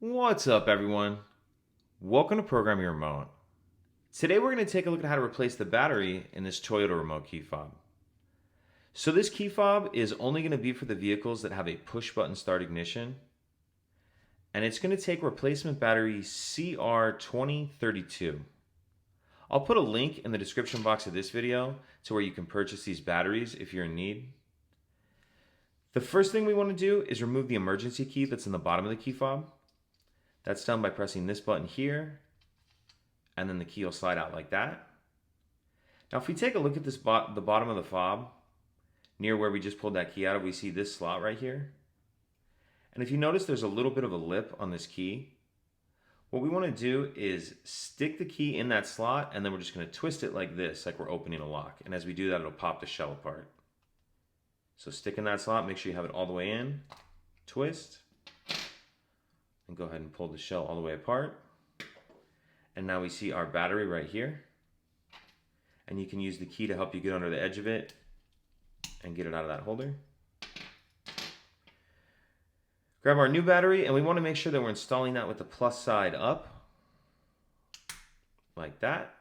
What's up, everyone? Welcome to Program Your Remote. Today we're going to take a look at how to replace the battery in this Toyota remote key fob. So this key fob is only going to be for the vehicles that have a push button start ignition, and it's going to take replacement battery CR2032. I'll put a link in the description box of this video to where you can purchase these batteries if you're in need. The first thing we want to do is remove the emergency key that's in the bottom of the key fob. That's done by pressing this button here, and then the key will slide out like that. Now if we take a look at the bottom of the fob, near where we just pulled that key out of, we see this slot right here. And if you notice, there's a little bit of a lip on this key. What we want to do is stick the key in that slot, and then we're just going to twist it like this, like we're opening a lock. And as we do that, it'll pop the shell apart. So stick in that slot, make sure you have it all the way in, twist, and go ahead and pull the shell all the way apart. And now we see our battery right here. And you can use the key to help you get under the edge of it and get it out of that holder. Grab our new battery, and we want to make sure that we're installing that with the plus side up, like that.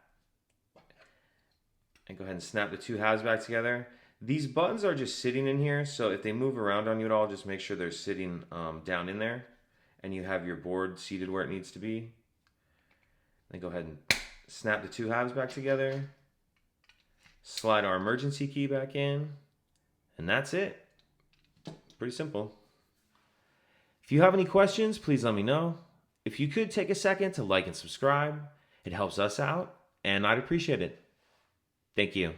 And go ahead and snap the two halves back together. These buttons are just sitting in here, so if they move around on you at all, just make sure they're sitting down in there, and you have your board seated where it needs to be. Then go ahead and snap the two halves back together, slide our emergency key back in, and that's it. Pretty simple. If you have any questions, please let me know. If you could take a second to like and subscribe, it helps us out, and I'd appreciate it. Thank you.